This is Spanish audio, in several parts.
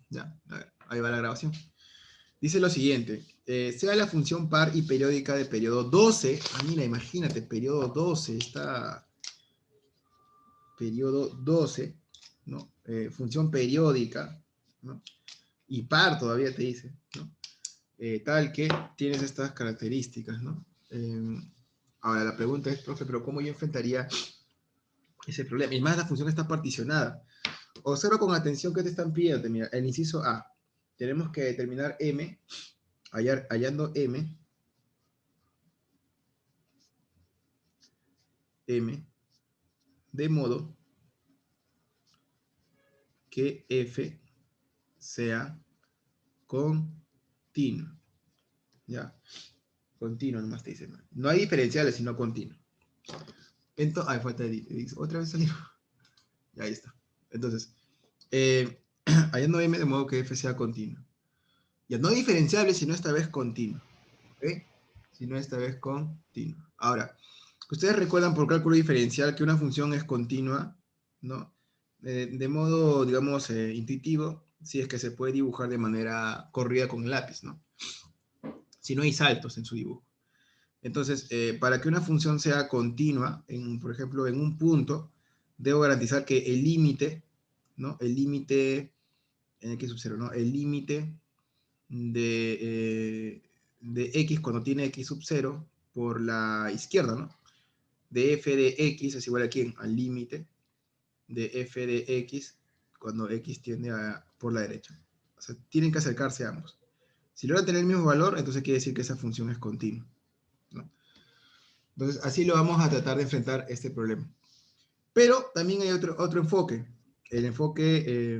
Ya, a ver, ahí va la grabación. Dice lo siguiente, sea la función par y periódica de periodo 12, mira, imagínate, periodo 12, está periodo 12, ¿no? Función periódica, ¿no? Y par todavía te dice, ¿no? Tal que tienes estas características, ¿no? Ahora la pregunta es, profe, pero ¿cómo yo enfrentaría ese problema? Y más la función está particionada. Observa con atención qué te están pidiendo. Mira, el inciso A, tenemos que determinar M, hallando M, de modo que F sea continuo. ¿Ya? Continuo nomás te dicen. No hay diferenciales, sino continuo. Entonces, ay, falta de otra vez salió. Ya, ahí está. Entonces, hallando M de modo que F sea continuo. Ya no diferenciable, sino esta vez continuo. ¿Ok? Sino esta vez continuo. Ahora, ustedes recuerdan por cálculo diferencial que una función es continua, ¿no? De modo, digamos, intuitivo, si es que se puede dibujar de manera corrida con el lápiz, ¿no? Si no hay saltos en su dibujo. Entonces, para que una función sea continua, por ejemplo, en un punto, debo garantizar que el límite, ¿no? El límite en X sub 0, ¿no? El límite de X cuando tiene X sub 0 por la izquierda, ¿no? De f de X es igual a ¿quién? Al límite de f de X cuando X tiende por la derecha. O sea, tienen que acercarse a ambos. Si logran tener el mismo valor, entonces quiere decir que esa función es continua, ¿no? Entonces, así lo vamos a tratar de enfrentar este problema. Pero también hay otro enfoque. El enfoque,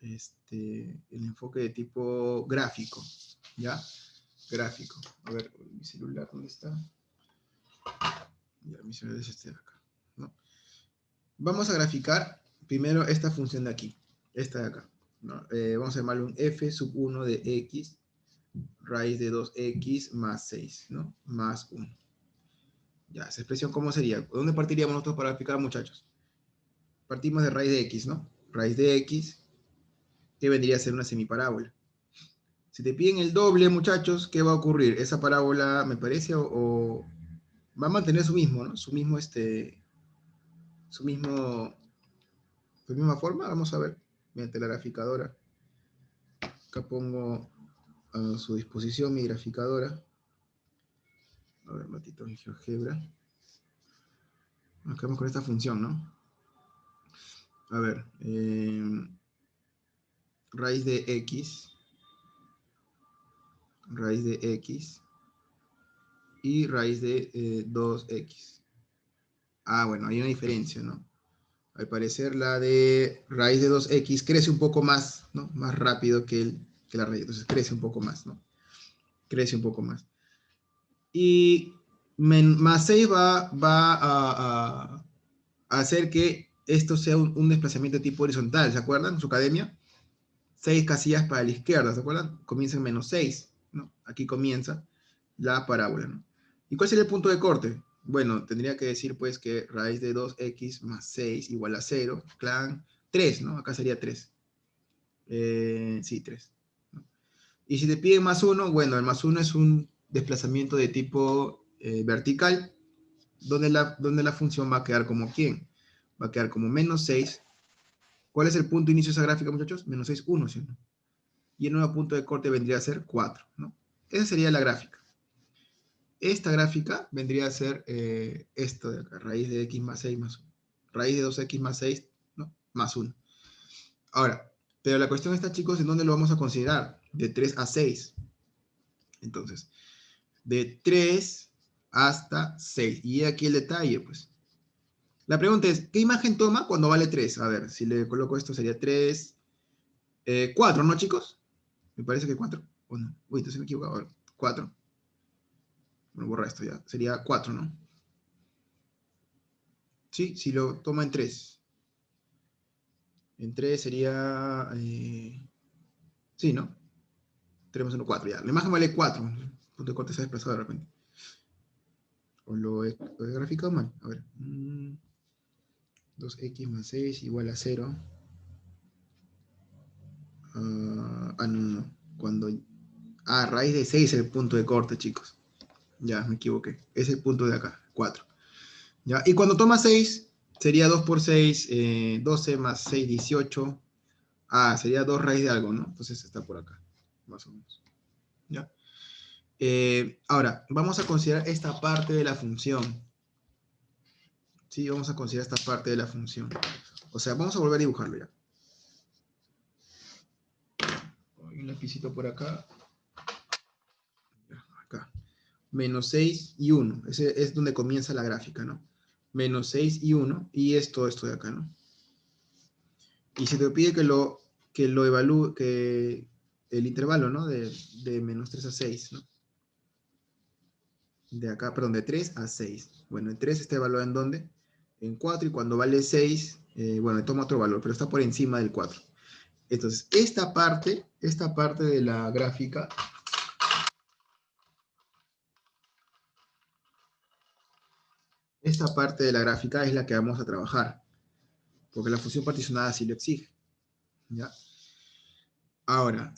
el enfoque de tipo gráfico, ¿ya? Gráfico. A ver, mi celular, ¿dónde está? Ya, mi celular es este de acá, ¿no? Vamos a graficar primero esta función de aquí, esta de acá, ¿no? Vamos a llamarle un f sub 1 de x raíz de 2x más 6, ¿no? Más 1. Ya, esa expresión, ¿cómo sería? ¿Dónde partiríamos nosotros para graficar, muchachos? Partimos de raíz de x, ¿no? Raíz de x, que vendría a ser una semiparábola. Si te piden el doble, muchachos, ¿qué va a ocurrir? Esa parábola, me parece, o va a mantener su mismo, ¿no? Su mismo, su misma forma. Vamos a ver, mediante la graficadora. Acá pongo a su disposición mi graficadora. A ver, ratito en GeoGebra. Nos quedamos con esta función, ¿no? A ver, raíz de x y raíz de 2x. Ah, bueno, hay una diferencia, ¿no? Al parecer la de raíz de 2x crece un poco más, ¿no? Más rápido que la raíz, entonces crece un poco más, ¿no? Crece un poco más. Y más 6 va a hacer que esto sea un desplazamiento de tipo horizontal, ¿se acuerdan? En su academia, 6 casillas para la izquierda, ¿se acuerdan? Comienza en menos 6, ¿no? Aquí comienza la parábola, ¿no? ¿Y cuál sería el punto de corte? Bueno, tendría que decir pues que raíz de 2x más 6 igual a 0, clan 3, ¿no? Acá sería 3. Sí, 3, ¿no? Y si te piden más 1, bueno, el más 1 es un desplazamiento de tipo vertical, donde la función va a quedar como ¿quién? Va a quedar como menos 6. ¿Cuál es el punto de inicio de esa gráfica, muchachos? Menos 6, 1, ¿sí? Y el nuevo punto de corte vendría a ser 4, ¿no? Esa sería la gráfica. Esta gráfica vendría a ser esto de acá, raíz de x más 6 más 1. Raíz de 2x más 6, ¿no? Más 1. Ahora, pero la cuestión está, chicos, ¿en dónde lo vamos a considerar? De 3 a 6. Entonces, de 3 hasta 6. Y aquí el detalle, pues. La pregunta es, ¿qué imagen toma cuando vale 3? A ver, si le coloco esto sería 3, 4, ¿no, chicos? Me parece que 4. ¿O no? Uy, entonces me he equivocado. A ver, 4. Bueno, borra esto ya. Sería 4, ¿no? Sí, si lo toma en 3. En 3 sería... sí, ¿no? 3 más 1, 4, ya. La imagen vale 4. El punto de corte se ha desplazado de repente. O lo he graficado mal. A ver. 2x más 6 igual a 0. no. Cuando... raíz de 6 es el punto de corte, chicos. Ya, me equivoqué. Es el punto de acá, 4. ¿Ya? Y cuando toma 6, sería 2 por 6, 12 más 6, 18. Sería 2 raíz de algo, ¿no? Entonces está por acá, más o menos. ¿Ya? Ahora, vamos a considerar esta parte de la función. Sí, vamos a considerar esta parte de la función. O sea, vamos a volver a dibujarlo ya. Un lapicito por acá. Acá. Menos 6 y 1. Ese es donde comienza la gráfica, ¿no? Menos 6 y 1. Y es todo esto de acá, ¿no? Y se te pide que lo evalúe, que el intervalo, ¿no? De menos 3 a 6, ¿no? De acá, perdón, de 3 a 6. Bueno, el 3 está evaluado en ¿dónde? En 4, y cuando vale 6, bueno, toma otro valor, pero está por encima del 4. Entonces, esta parte de la gráfica, es la que vamos a trabajar, porque la función particionada sí lo exige, ¿ya? Ahora,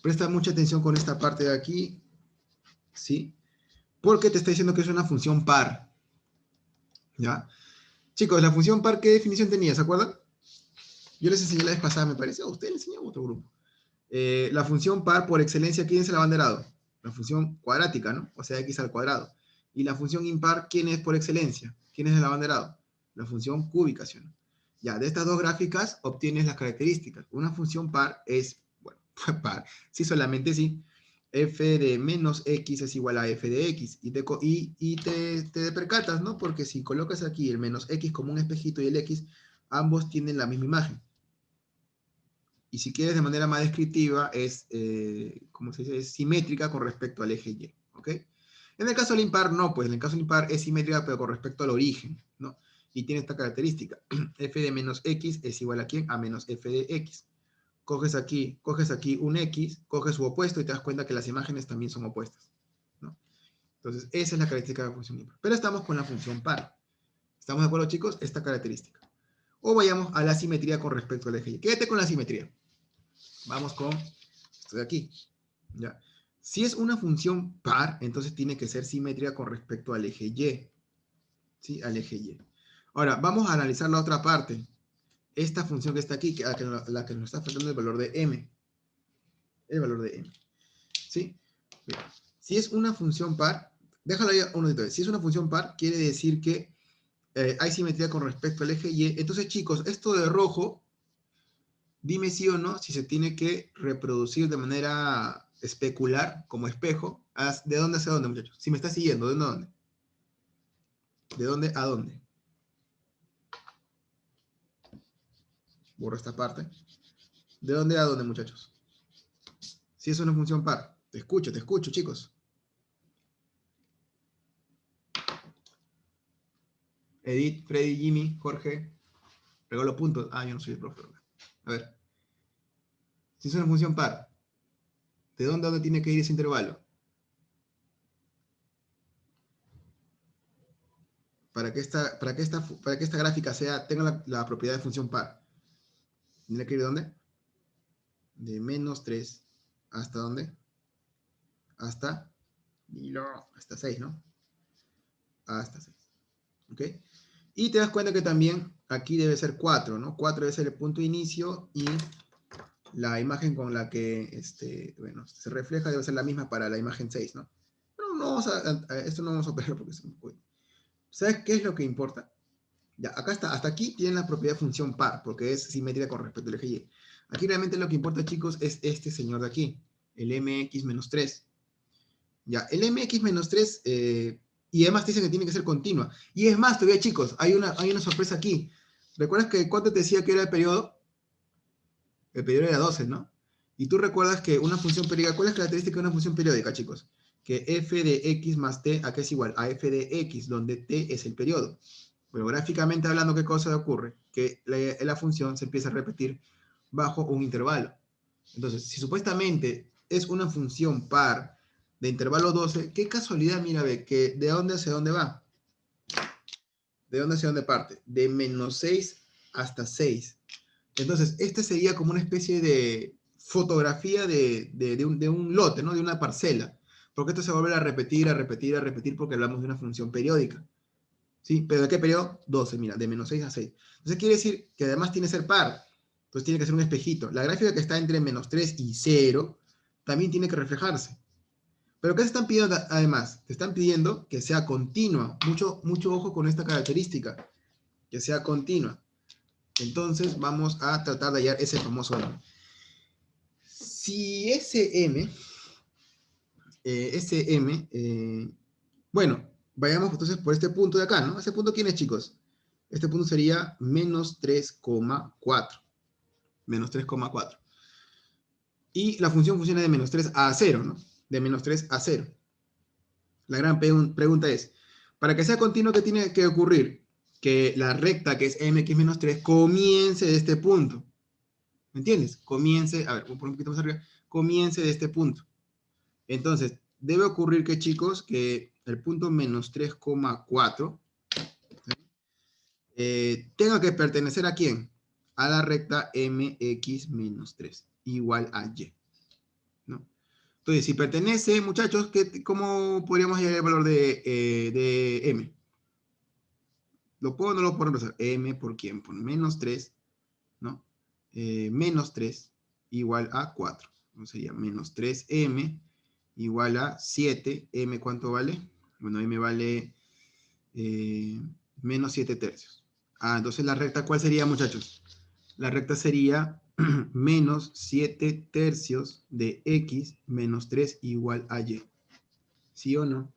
presta mucha atención con esta parte de aquí, ¿sí? Porque te está diciendo que es una función par, ¿ya? Chicos, la función par, ¿qué definición tenía? ¿Se acuerdan? Yo les enseñé la vez pasada, me parece, a ustedes les enseñé a otro grupo. La función par, por excelencia, ¿quién es el abanderado? La función cuadrática, ¿no? O sea, x al cuadrado. Y la función impar, ¿quién es por excelencia? ¿Quién es el abanderado? La función cúbica, ¿sí? Ya, de estas dos gráficas obtienes las características. Una función par es, bueno, par, sí, solamente sí. F de menos x es igual a f de x. Y te percatas, ¿no? Porque si colocas aquí el menos x como un espejito y el x, ambos tienen la misma imagen. Y si quieres de manera más descriptiva, es, ¿cómo se dice? Es simétrica con respecto al eje Y, ¿ok? En el caso del impar, no, pues en el caso del impar es simétrica, pero con respecto al origen, ¿no? Y tiene esta característica. F de menos x es igual a ¿quién? A menos f de x. Coges aquí un x, coges su opuesto y te das cuenta que las imágenes también son opuestas, ¿no? Entonces, esa es la característica de la función impar. Pero estamos con la función par. ¿Estamos de acuerdo, chicos? Esta característica. O vayamos a la simetría con respecto al eje Y. Quédate con la simetría. Vamos con esto de aquí, ¿ya? Si es una función par, entonces tiene que ser simétrica con respecto al eje Y, ¿sí? Al eje Y. Ahora, vamos a analizar la otra parte. Esta función que está aquí, la que nos está faltando el valor de m. El valor de m, ¿sí? Bien. Si es una función par, déjalo ahí un momento. Si es una función par, quiere decir que hay simetría con respecto al eje Y. Entonces, chicos, esto de rojo, dime sí o no si se tiene que reproducir de manera especular, como espejo. ¿De dónde hacia dónde, muchachos? Si me está siguiendo, ¿de dónde a dónde? ¿De dónde a dónde? Borro esta parte. ¿De dónde a dónde, muchachos? Si es una función par. Te escucho, chicos. Edith, Freddy, Jimmy, Jorge. Regalo puntos. Yo no soy el profe. A ver. Si es una función par, ¿de dónde a dónde tiene que ir ese intervalo? Para que esta gráfica tenga la propiedad de función par. ¿Tiene que ir de dónde? De menos 3 hasta dónde? Hasta 6, ¿no? Hasta 6. ¿Ok? Y te das cuenta que también aquí debe ser 4, ¿no? 4 debe ser el punto de inicio y la imagen con la que bueno, se refleja debe ser la misma para la imagen 6, ¿no? Pero no vamos esto no vamos a operar porque es muy bueno. ¿Sabes qué es lo que importa? Ya, acá está, hasta aquí tienen la propiedad de función par, porque es simétrica con respecto al eje Y. Aquí realmente lo que importa, chicos, es este señor de aquí, el mx-3. Ya, el mx-3, y además te dicen que tiene que ser continua. Y es más, todavía, chicos, hay una sorpresa aquí. ¿Recuerdas que cuánto te decía que era el periodo? El periodo era 12, ¿no? Y tú recuerdas que una función periódica, ¿cuál es la característica de una función periódica, chicos? Que f de x más t, ¿a qué es igual? A f de x, donde t es el periodo. Bueno, gráficamente hablando, ¿qué cosa ocurre? Que la función se empieza a repetir bajo un intervalo. Entonces, si supuestamente es una función par de intervalo 12, qué casualidad, mira, ve, que ¿de dónde hacia dónde va? ¿De dónde hacia dónde parte? De menos 6 hasta 6. Entonces, este sería como una especie de fotografía de un lote, ¿no? De una parcela. Porque esto se vuelve a repetir, a repetir, a repetir, porque hablamos de una función periódica. ¿Sí? ¿Pero de qué periodo? 12, mira, de menos 6 a 6. Entonces quiere decir que además tiene que ser par. Entonces tiene que ser un espejito. La gráfica que está entre menos 3 y 0 también tiene que reflejarse. ¿Pero qué te están pidiendo además? Te están pidiendo que sea continua. Mucho ojo con esta característica. Que sea continua. Entonces vamos a tratar de hallar ese famoso M. Si bueno, vayamos entonces por este punto de acá, ¿no? ¿Ese punto quién es, chicos? Este punto sería menos 3,4. Menos 3,4. Y la función funciona de menos 3 a 0, ¿no? De menos 3 a 0. La gran pregunta es, para que sea continuo, ¿qué tiene que ocurrir? Que la recta, que es mx menos 3, comience de este punto. ¿Me entiendes? Comience, a ver, voy a poner un poquito más arriba, comience de este punto. Entonces, debe ocurrir que, chicos, que el punto menos 3,4 tenga que pertenecer ¿a quién? A la recta mx menos 3, igual a y, ¿no? Entonces, si pertenece, muchachos, ¿cómo podríamos hallar el valor de m? ¿Lo puedo o no lo puedo reemplazar? M por quién? Por menos 3, ¿no? Menos 3 igual a 4. Entonces sería menos 3m igual a 7. ¿M cuánto vale? Bueno, m vale menos 7 tercios. Entonces la recta, ¿cuál sería, muchachos? La recta sería menos 7 tercios de x menos 3 igual a y. ¿Sí o no?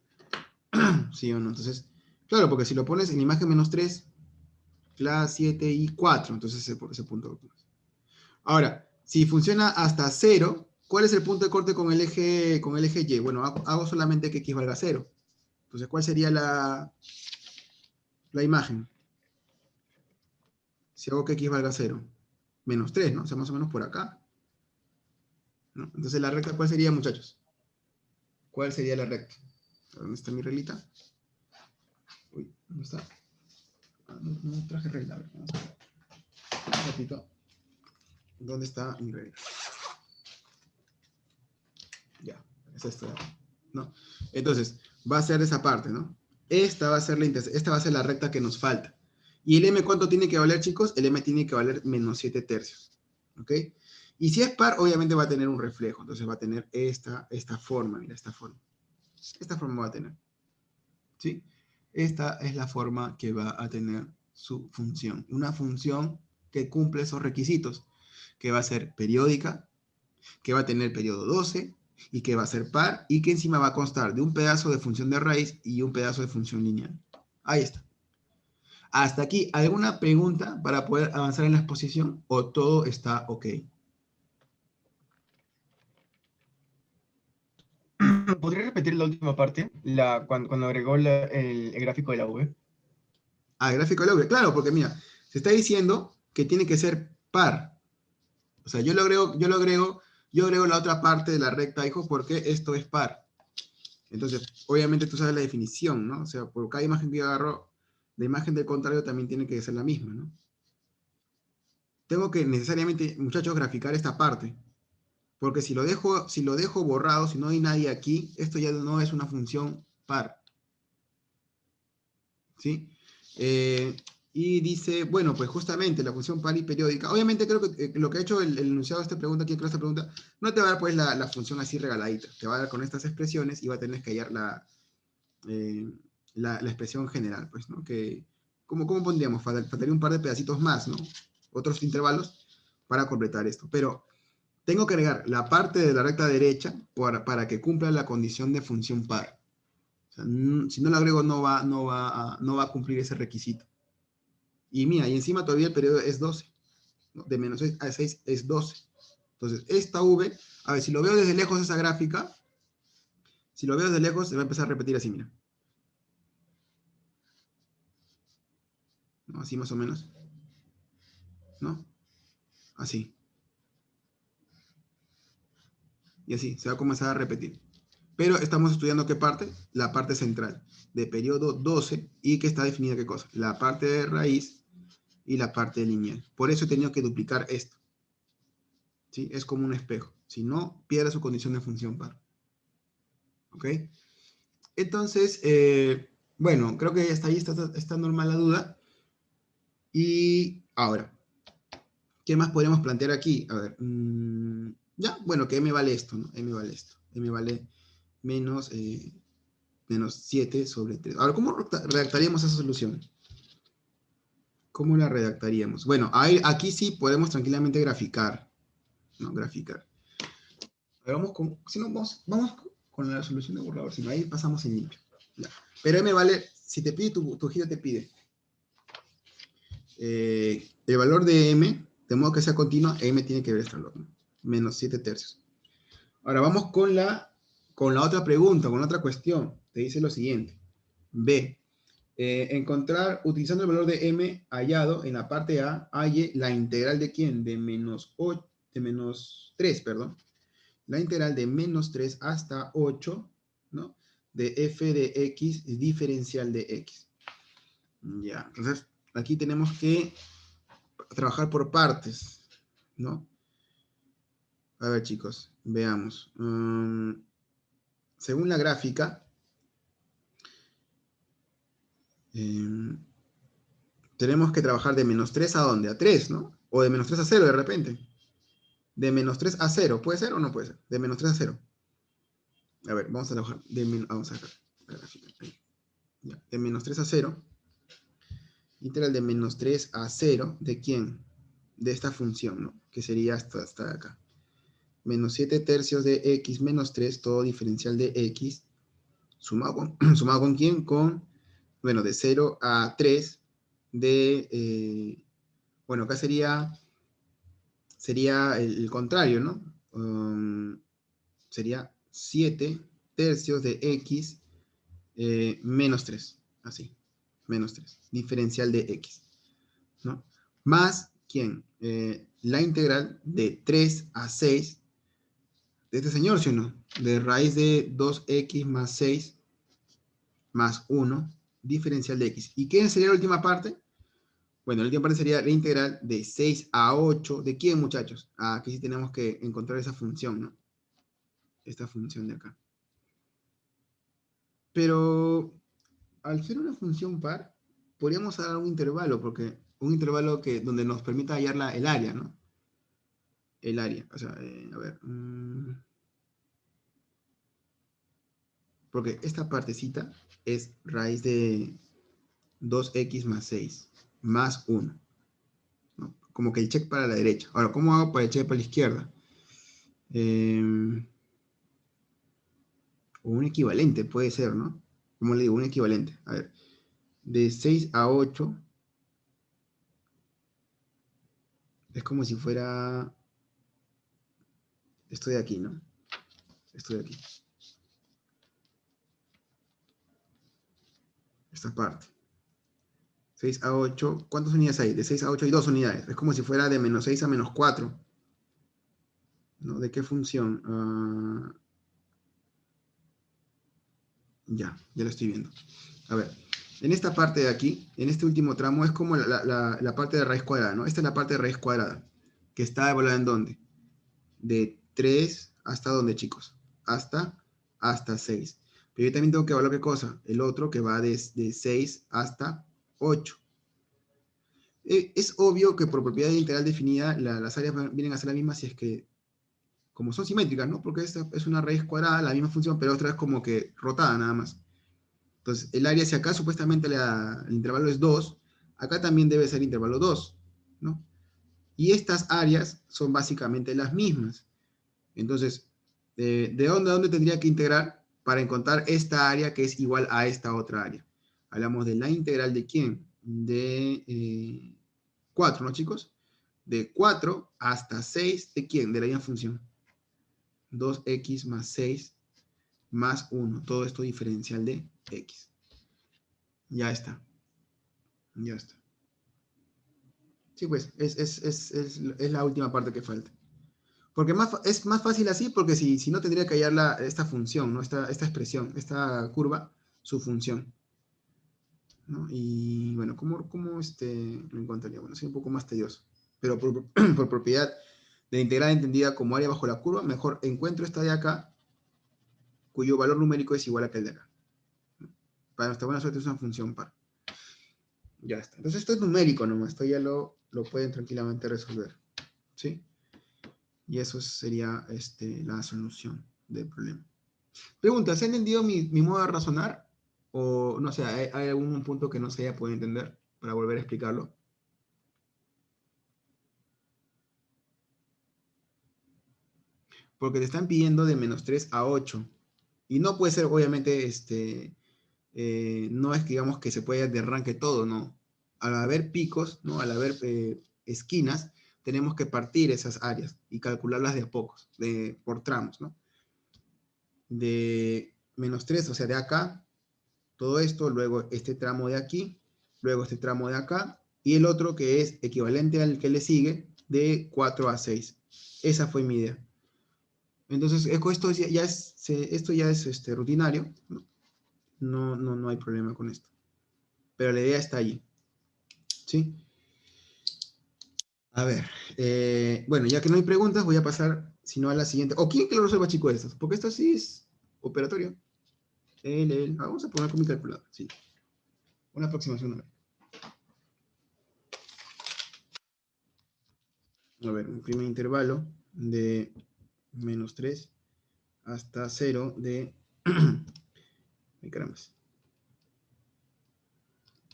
¿Sí o no? Entonces, claro, porque si lo pones en imagen menos 3, clase 7 y 4, entonces ese punto. Ahora, si funciona hasta 0, ¿cuál es el punto de corte con el eje Y? Bueno, hago solamente que x valga 0. Entonces, ¿cuál sería la imagen? Si hago que x valga 0. Menos 3, ¿no? O sea, más o menos por acá, ¿no? Entonces, ¿la recta cuál sería, muchachos? ¿Cuál sería la recta? ¿Dónde está mi reglita? Uy, ¿dónde está? No traje regla. A ver, vamos a ver. Un ratito. ¿Dónde está mi regla? Ya, es esto, ¿no? Entonces, va a ser esa parte, ¿no? Esta va a ser la recta que nos falta. ¿Y el m cuánto tiene que valer, chicos? El m tiene que valer menos 7 tercios, ¿ok? Y si es par, obviamente va a tener un reflejo. Entonces va a tener esta forma, mira, esta forma. Esta forma va a tener, ¿sí? Esta es la forma que va a tener su función. Una función que cumple esos requisitos, que va a ser periódica, que va a tener periodo 12 y que va a ser par y que encima va a constar de un pedazo de función de raíz y un pedazo de función lineal. Ahí está. Hasta aquí, ¿alguna pregunta para poder avanzar en la exposición o todo está ok? ¿Podría repetir la última parte? Cuando agregó el gráfico de la V. El gráfico de la V. Claro, porque mira, se está diciendo que tiene que ser par. O sea, yo agrego la otra parte de la recta, hijo, porque esto es par. Entonces, obviamente tú sabes la definición, ¿no? O sea, por cada imagen que yo agarro, la imagen del contrario también tiene que ser la misma, ¿no? Tengo que necesariamente, muchachos, graficar esta parte. Porque si lo dejo borrado, si no hay nadie aquí, esto ya no es una función par. ¿Sí? Y dice, bueno, pues justamente la función par y periódica. Obviamente creo que lo que ha hecho el enunciado de esta pregunta, aquí esta pregunta, no te va a dar pues la función así regaladita. Te va a dar con estas expresiones y va a tener que hallar la expresión general, pues, ¿no? Que, ¿cómo pondríamos? Faltaría un par de pedacitos más, ¿no? Otros intervalos para completar esto. Pero tengo que agregar la parte de la recta derecha para que cumpla la condición de función par. O sea, si no lo agrego no va a cumplir ese requisito. Y mira, y encima todavía el periodo es 12. ¿No? De menos 6 a 6 es 12. Entonces, esta V, a ver, si lo veo desde lejos esa gráfica, si lo veo desde lejos, se va a empezar a repetir así, mira. ¿No? Así más o menos. ¿No? Así. Y así, se va a comenzar a repetir. Pero estamos estudiando qué parte, la parte central, de periodo 12, y que está definida qué cosa, la parte de raíz y la parte lineal. Por eso he tenido que duplicar esto. ¿sí? Es como un espejo. Si no, pierde su condición de función par. ¿Ok? Entonces, bueno, creo que hasta ahí está normal la duda. Y ahora, ¿qué más podríamos plantear aquí? A ver, ya, bueno, que m vale esto, ¿no? M vale esto. M vale menos, menos 7 sobre 3. Ahora, ¿cómo redactaríamos esa solución? ¿Cómo la redactaríamos? Bueno, aquí sí podemos tranquilamente graficar, ¿no? Graficar. A ver, si no, vamos con la solución de borrador, si no, ahí pasamos en limpio. Ya. Pero m vale, si te pide tu giro te pide el valor de m, de modo que sea continua, m tiene que ver este valor, ¿no? Menos 7 tercios. Ahora vamos con la otra pregunta, con la otra cuestión. Te dice lo siguiente. B. Encontrar, utilizando el valor de m hallado en la parte A, halle la integral de ¿quién? De menos 3, perdón. La integral de menos 3 hasta 8, ¿no? De f de x diferencial de x. Ya, entonces aquí tenemos que trabajar por partes, ¿no? A ver, chicos, veamos. Según la gráfica, tenemos que trabajar de menos 3 a ¿dónde? A 3, ¿no? O de menos 3 a 0 de repente. De menos 3 a 0, ¿puede ser o no puede ser? De menos 3 a 0. A ver, vamos a trabajar. Vamos a sacar la gráfica. Ya. De menos 3 a 0. Integral de menos 3 a 0. ¿De quién? De esta función, ¿no? Que sería hasta acá. Menos 7 tercios de x menos 3, todo diferencial de x. ¿Sumado con quién? Con, bueno, de 0 a 3 de, bueno, acá sería el contrario, ¿no? Sería 7 tercios de x menos 3, así, menos 3, diferencial de x, ¿no? Más, ¿quién? La integral de 3 a 6 de este señor, ¿sí o no? De raíz de 2x más 6 más 1, diferencial de x. ¿Y qué sería la última parte? Bueno, la última parte sería la integral de 6 a 8. ¿De quién, muchachos? Aquí sí tenemos que encontrar esa función, ¿no? Esta función de acá. Pero al ser una función par, podríamos dar un intervalo, porque un intervalo donde nos permita hallar el área, ¿no? El área, o sea, a ver. Porque esta partecita es raíz de 2x más 6, más 1, ¿no? Como que el check para la derecha. Ahora, ¿cómo hago para el check para la izquierda? O un equivalente, puede ser, ¿no? ¿Cómo le digo? Un equivalente. A ver, de 6 a 8 es como si fuera esto de aquí, ¿no? Esto de aquí. Esta parte. 6 a 8, ¿cuántas unidades hay? De 6 a 8 hay 2 unidades. Es como si fuera de menos 6 a menos 4. ¿No? ¿De qué función? Ya lo estoy viendo. A ver, en esta parte de aquí, en este último tramo, es como la parte de raíz cuadrada, ¿no? Esta es la parte de raíz cuadrada, que está evaluada en ¿dónde? De 3 hasta ¿dónde, chicos? Hasta 6. Pero yo también tengo que evaluar ¿qué cosa? El otro que va de 6 hasta 8. Es obvio que por propiedad integral definida, las áreas vienen a ser las mismas si es que, como son simétricas, ¿no? Porque esta es una raíz cuadrada, la misma función, pero otra es como que rotada nada más. Entonces, el área, si acá supuestamente el intervalo es 2, acá también debe ser intervalo 2, ¿no? Y estas áreas son básicamente las mismas. Entonces, ¿de dónde a dónde tendría que integrar para encontrar esta área que es igual a esta otra área? Hablamos de la integral de ¿quién? De 4, ¿no, chicos? De 4 hasta 6, ¿de quién? De la misma función. 2x más 6 más 1. Todo esto diferencial de x. Ya está. Ya está. Sí, pues, es la última parte que falta. Porque es más fácil así, porque si no tendría que hallar esta función, ¿no? Esta expresión, esta curva, su función, ¿no? Y bueno, ¿cómo lo encontraría? Bueno, es un poco más tedioso. Pero por, por propiedad la integral entendida como área bajo la curva, mejor encuentro esta de acá, cuyo valor numérico es igual a aquel de acá. Para nuestra buena suerte es una función par. Ya está. Entonces esto es numérico nomás, esto ya lo pueden tranquilamente resolver. ¿Sí? Y eso sería la solución del problema. Pregunta, ¿se ha entendido mi modo de razonar? O no sé, ¿hay algún punto que no se haya podido entender para volver a explicarlo? Porque te están pidiendo de -3 a 8. Y no puede ser, obviamente, no es que digamos que se pueda de arranque todo, ¿no? Al haber picos, ¿no? Al haber esquinas, tenemos que partir esas áreas y calcularlas de a pocos, por tramos, ¿no? De -3, o sea, de acá, todo esto, luego este tramo de aquí, luego este tramo de acá, y el otro que es equivalente al que le sigue, de 4 a 6. Esa fue mi idea. Entonces, esto ya es rutinario, ¿no? No hay problema con esto. Pero la idea está allí. ¿Sí? A ver, bueno, ya que no hay preguntas, voy a pasar, si no, a la siguiente. ¿O quién que lo resuelva, chicos, estas? Porque esto sí es operatorio. Vamos a poner con mi calculadora, sí. Una aproximación. A ver, un primer intervalo de -3 hasta 0 de... Ay, caramba.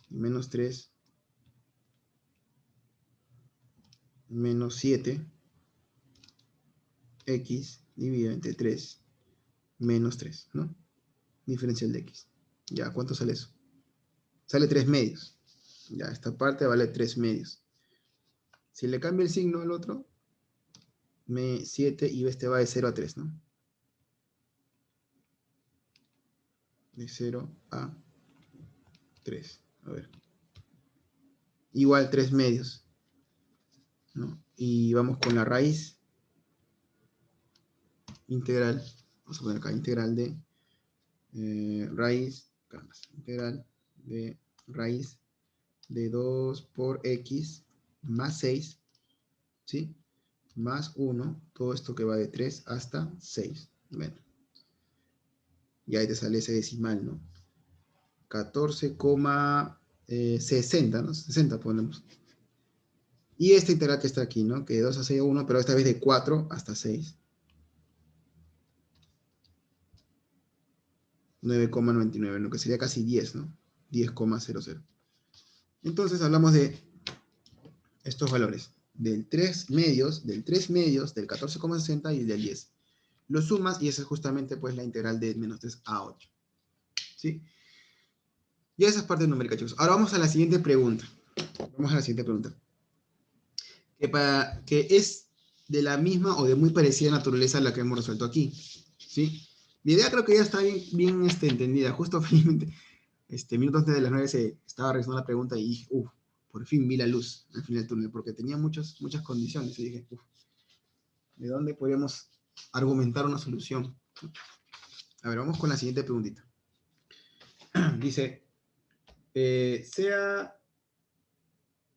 -3, -7, x dividido entre 3, -3, ¿no? Diferencial de x. Ya, ¿cuánto sale eso? Sale 3 medios. Ya, esta parte vale 3 medios. Si le cambio el signo al otro, 7 y este va de 0 a 3, ¿no? De 0 a 3. A ver. Igual 3 medios, ¿no? Y vamos con la raíz integral. Vamos a poner acá integral de integral de raíz de 2 por x más 6, ¿sí? Más 1, todo esto que va de 3 hasta 6. Bueno. Y ahí te sale ese decimal, ¿no? 14,60, ¿no? 60 ponemos. Y esta integral que está aquí, ¿no? Que de 2 a 6 a 1, pero esta vez de 4 hasta 6. 9,99, lo que sería casi 10, ¿no? 10,00. Entonces hablamos de estos valores. Del 3 medios, del 14,60 y del 10. Lo sumas y esa es justamente pues la integral de -3 a 8. ¿Sí? Ya esa es parte numérica, chicos. Ahora vamos a la siguiente pregunta. Que es de la misma o de muy parecida naturaleza a la que hemos resuelto aquí. ¿Sí? Mi idea creo que ya está bien entendida. Justo finalmente, minutos antes de las 9 se estaba revisando la pregunta y dije, por fin vi la luz al final del túnel, porque tenía muchas condiciones. Y dije, ¿de dónde podríamos argumentar una solución? A ver, vamos con la siguiente preguntita. Dice, sea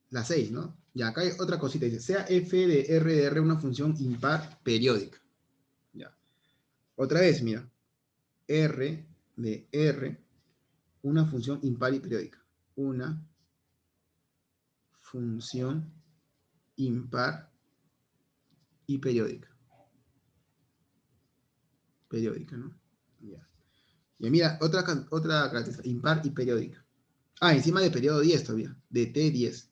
la 6, ¿no? Y acá hay otra cosita, dice, sea f de R una función impar periódica. Ya. Otra vez, mira, R de R, una función impar y periódica. Una función impar y periódica. Periódica, ¿no? Ya. Y mira, otra característica, impar y periódica. Encima de periodo 10 todavía, de T10.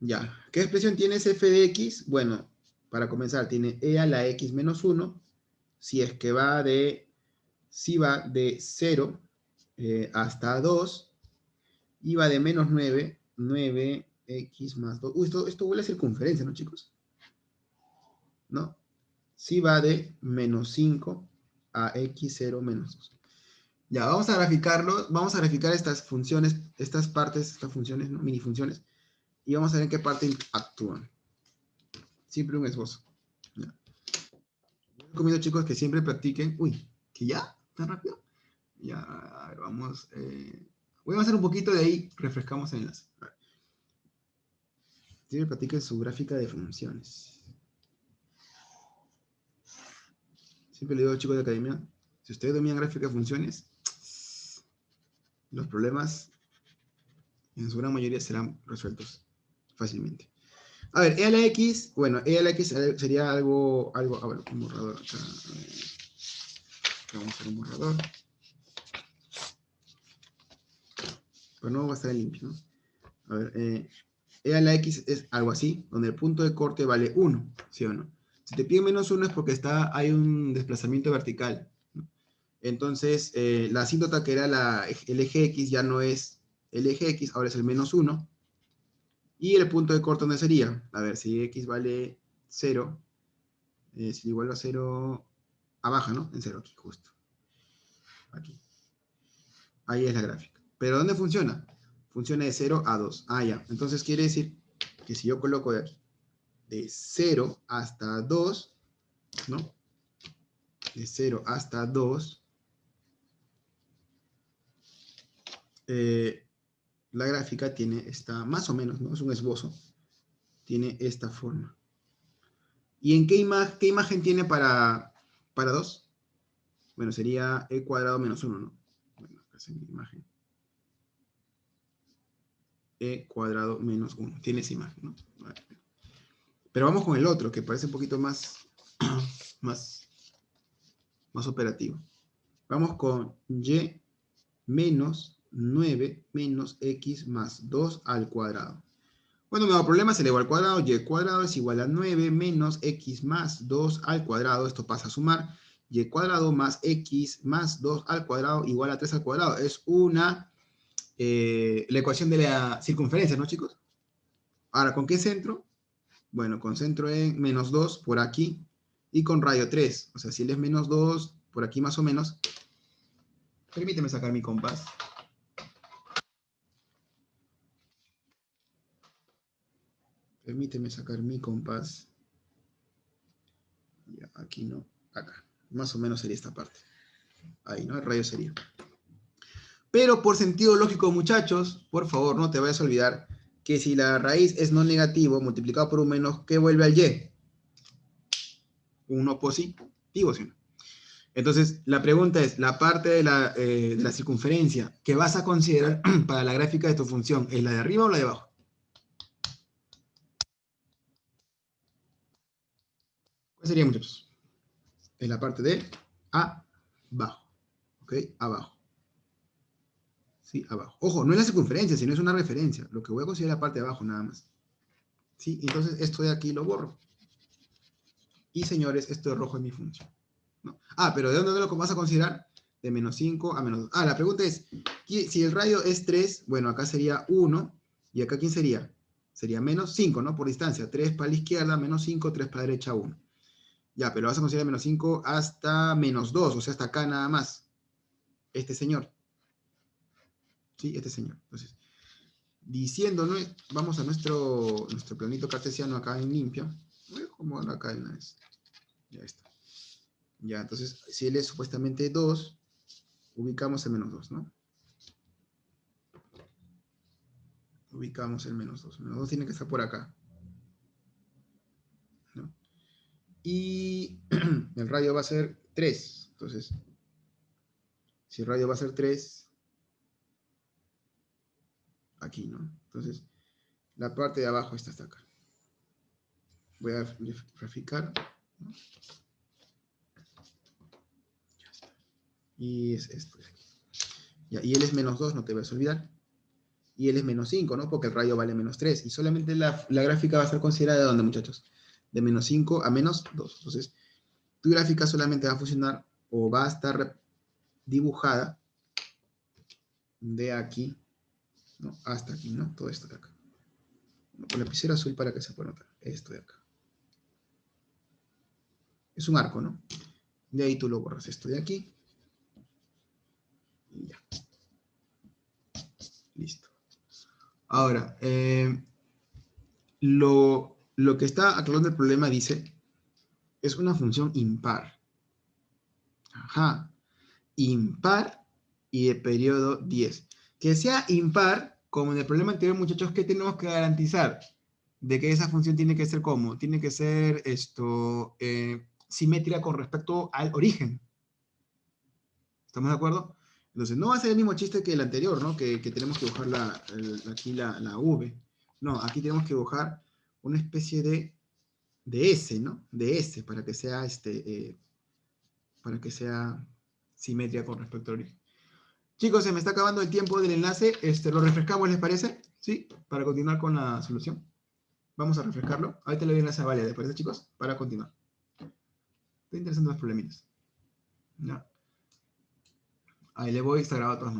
Ya. ¿Qué expresión tiene ese f de x? Bueno, para comenzar, tiene e a la x menos 1, si es que va de 0 hasta 2, y va de -9, 9x más 2. Esto huele a circunferencia, ¿no, chicos? ¿No? Si va de -5 a x0 menos 2. Ya, vamos a graficarlo, vamos a graficar estas funciones, estas funciones, ¿no? Mini funciones, y vamos a ver en qué parte actúan. Siempre un esbozo. Ya. Yo recomiendo, chicos, que siempre practiquen. ¿Que ya? ¿Tan rápido? Ya, a ver, vamos. Voy a hacer un poquito de ahí, refrescamos el enlace. Siempre practiquen su gráfica de funciones. Siempre le digo a los chicos de academia, si ustedes dominan gráfica de funciones, los problemas en su gran mayoría serán resueltos fácilmente. A ver, e a la x, bueno, e a la x sería algo, a ver, un borrador acá. Vamos a hacer un borrador. Pero no va a estar limpio, ¿no? A ver, e a la x es algo así, donde el punto de corte vale 1, ¿sí o no? Si te piden menos 1 es porque hay un desplazamiento vertical, ¿no? Entonces, la asíntota que era el eje x ya no es el eje x, ahora es el menos 1. Y el punto de corte, ¿dónde sería? A ver, si x vale 0, si igual a 0, abajo, ¿no? En 0 aquí, justo. Aquí. Ahí es la gráfica. ¿Pero dónde funciona? Funciona de 0 a 2. Ah, ya. Entonces quiere decir que si yo coloco de aquí, de 0 hasta 2, ¿no? De 0 hasta 2, la gráfica tiene esta, más o menos, ¿no? Es un esbozo. Tiene esta forma. ¿Y en qué imagen tiene para 2? Bueno, sería e cuadrado menos 1, ¿no? Bueno, acá es mi imagen. E cuadrado menos 1. Tiene esa imagen, ¿no? Vale. Pero vamos con el otro, que parece un poquito más, más operativo. Vamos con y menos 9 menos x más 2 al cuadrado. Bueno, no hay problema, se eleva al cuadrado, y cuadrado es igual a 9 menos x más 2 al cuadrado, esto pasa a sumar, y cuadrado más x más 2 al cuadrado igual a 3 al cuadrado. Es la ecuación de la circunferencia, ¿no, chicos? Ahora, ¿con qué centro? Bueno, con centro en menos 2 por aquí, y con radio 3. O sea, si él es menos 2, por aquí más o menos. Permíteme sacar mi compás. Permíteme sacar mi compás. Ya, aquí no, acá. Más o menos sería esta parte. Ahí, ¿no? El radio sería. Pero por sentido lógico, muchachos, por favor, no te vayas a olvidar que si la raíz es no negativo multiplicado por un menos, ¿qué vuelve al y? Uno positivo, ¿sí? Entonces, la pregunta es, la parte de la circunferencia que vas a considerar para la gráfica de tu función, ¿es la de arriba o la de abajo? ¿Cuál sería, muchachos? Es la parte de abajo. ¿Ok? Abajo. Sí, abajo. Ojo, no es la circunferencia, sino es una referencia. Lo que voy a considerar es la parte de abajo, nada más. ¿Sí? Entonces, esto de aquí lo borro. Y, señores, esto de rojo es mi función, ¿no? Ah, pero ¿de dónde lo vas a considerar? De menos 5 a menos 2. Ah, la pregunta es, si el radio es 3, bueno, acá sería 1, y acá ¿quién sería? Sería menos 5, ¿no? Por distancia. 3 para la izquierda, menos 5, 3 para la derecha, 1. Ya, pero vas a considerar menos 5 hasta menos 2, o sea, hasta acá nada más. Este señor. Sí, este señor. Entonces, diciendo, ¿no? Vamos a nuestro planito cartesiano acá en limpio. Voy a acomodar acá en la... Ya está. Ya, entonces, si él es supuestamente 2, ubicamos el menos 2, ¿no? Ubicamos el menos 2. Menos 2 tiene que estar por acá, ¿no? Y el radio va a ser 3. Entonces, si el radio va a ser 3, aquí, ¿no? Entonces, la parte de abajo está hasta acá. Voy a graficar, ¿no? Ya está. Y es esto de aquí. Ya, y él es menos 2, no te vas a olvidar. Y él es menos 5, ¿no? Porque el radio vale menos 3. Y solamente la gráfica va a ser considerada de dónde, muchachos? De menos 5 a menos 2. Entonces, tu gráfica solamente va a funcionar o va a estar dibujada de aquí, ¿no? Hasta aquí, ¿no? Todo esto de acá. Con lapicero azul para que se pueda notar. Esto de acá. Es un arco, ¿no? De ahí tú lo borras esto de aquí. Y ya. Listo. Ahora, lo que está aclarando el problema dice, es una función impar. Ajá. Impar y de periodo 10. Que sea impar, como en el problema anterior, muchachos, ¿qué tenemos que garantizar? De que esa función tiene que ser ¿cómo? Tiene que ser simétrica con respecto al origen. ¿Estamos de acuerdo? Entonces, no va a ser el mismo chiste que el anterior, ¿no? Que tenemos que dibujar aquí la V. No, aquí tenemos que dibujar una especie de S, ¿no? De S, para que sea, simétrica con respecto al origen. Chicos, se me está acabando el tiempo del enlace. ¿Lo refrescamos, les parece? ¿Sí? Para continuar con la solución. Vamos a refrescarlo. Ahorita le doy el enlace a Vale, ¿les parece, chicos? Para continuar. Estoy interesante los problemitas. ¿No? Ahí le voy, está grabado todas.